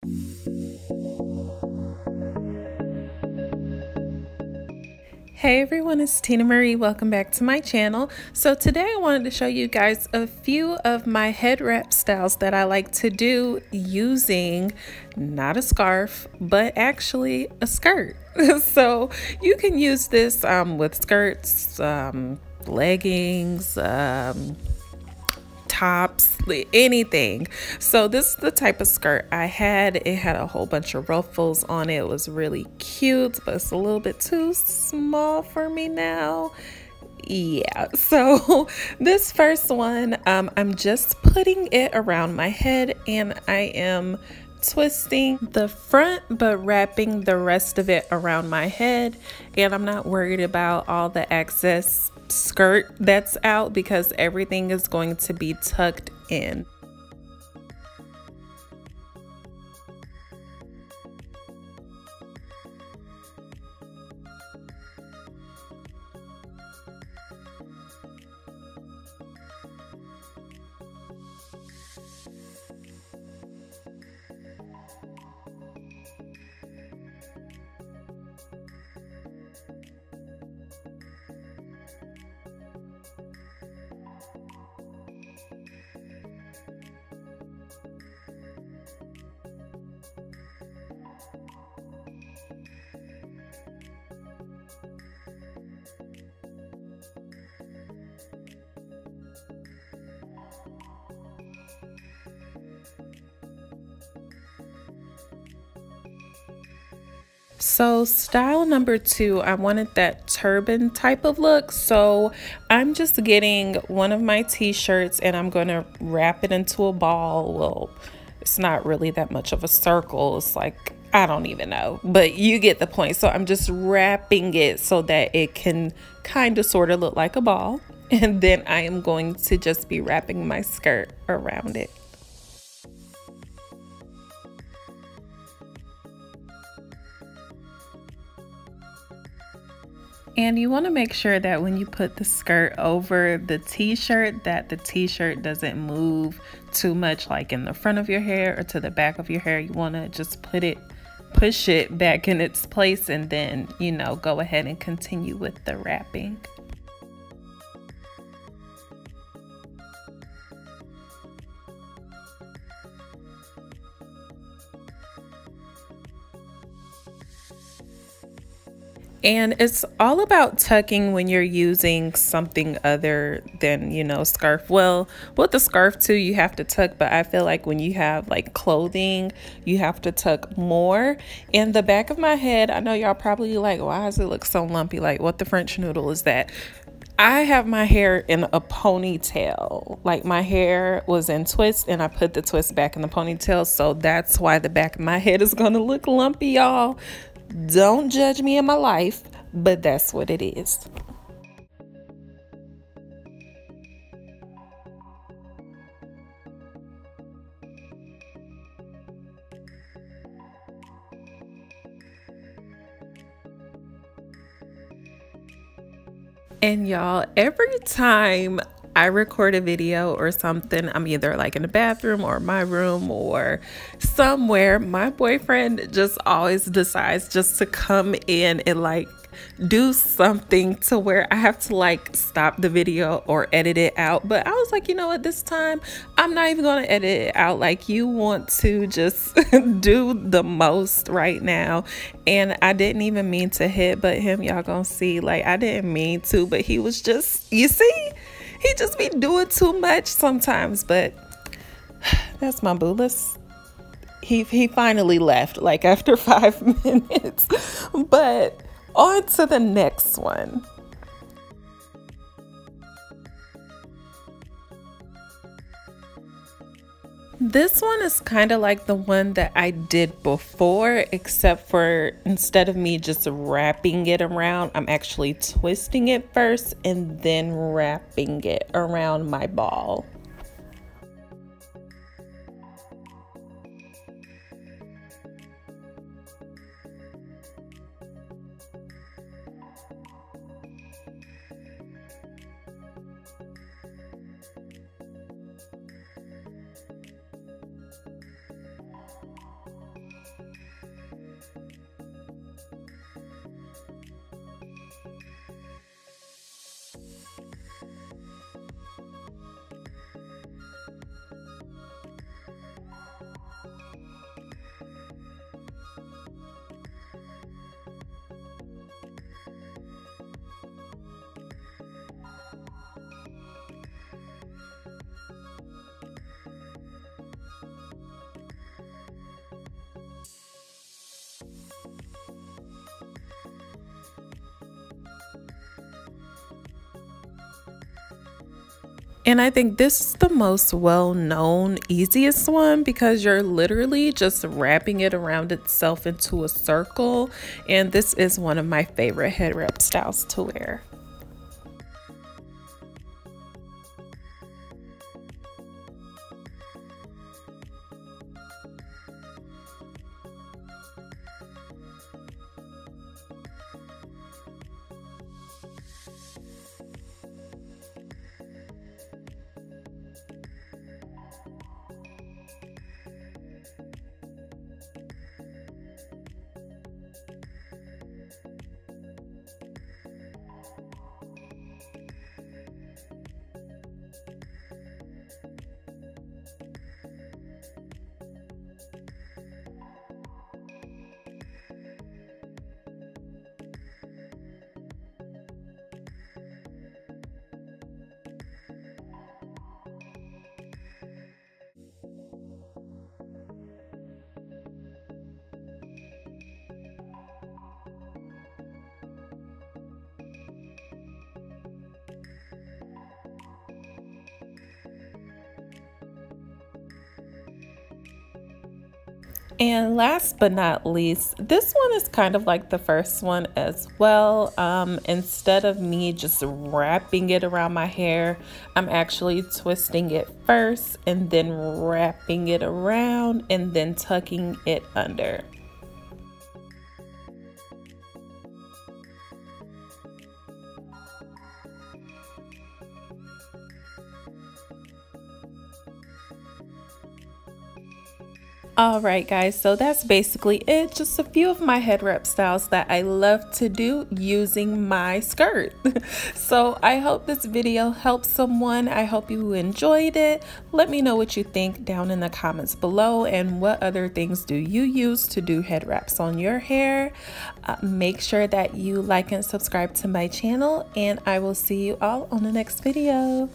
Hey everyone, it's Tina Marie. Welcome back to my channel. So today I wanted to show you guys a few of my head wrap styles that I like to do using not a scarf, but actually a skirt. So you can use this with skirts, leggings, tops, anything. So this is the type of skirt I had. It had a whole bunch of ruffles on it. It was really cute, but it's a little bit too small for me now. Yeah, so this first one, I'm just putting it around my head and I am twisting the front but wrapping the rest of it around my head, and I'm not worried about all the excess skirt that's out because everything is going to be tucked in. So style number 2, I wanted that turban type of look. So I'm just getting one of my t-shirts and I'm going to wrap it into a ball. Well, it's not really that much of a circle. It's like, I don't even know, but you get the point. So I'm just wrapping it so that it can kind of sort of look like a ball. And then I am going to just be wrapping my skirt around it. And you want to make sure that when you put the skirt over the t-shirt, that the t-shirt doesn't move too much, like in the front of your hair or to the back of your hair. You want to just push it back in its place, and then, you know, go ahead and continue with the wrapping. And it's all about tucking when you're using something other than, you know, scarf. Well, with the scarf too, you have to tuck, but I feel like when you have like clothing, you have to tuck more. In the back of my head, I know y'all probably like, why does it look so lumpy? Like, what the French noodle is that? I have my hair in a ponytail. Like, my hair was in twists and I put the twist back in the ponytail. So that's why the back of my head is gonna look lumpy, y'all. Don't judge me in my life, but that's what it is. And y'all, every time I record a video or something, I'm either like in the bathroom or my room or somewhere, my boyfriend just always decides just to come in and like do something to where I have to like stop the video or edit it out. But I was like, you know what, this time I'm not even gonna edit it out. Like, you want to just do the most right now. And I didn't even mean to headbutt him. Y'all gonna see, like, I didn't mean to, but he was just, you see, he just be doing too much sometimes. But that's my boo. He finally left, like, after 5 minutes. But on to the next one. This one is kind of like the one that I did before, except for instead of me just wrapping it around, I'm actually twisting it first and then wrapping it around my ball. And I think this is the most well-known, easiest one because you're literally just wrapping it around itself into a circle. And this is one of my favorite head wrap styles to wear. And last but not least, this one is kind of like the first one as well. Instead of me just wrapping it around my hair, I'm actually twisting it first and then wrapping it around and then tucking it under. Alright guys, so that's basically it. Just a few of my head wrap styles that I love to do using my skirt. So I hope this video helped someone. I hope you enjoyed it. Let me know what you think down in the comments below, and what other things do you use to do head wraps on your hair. Make sure that you like and subscribe to my channel, and I will see you all on the next video.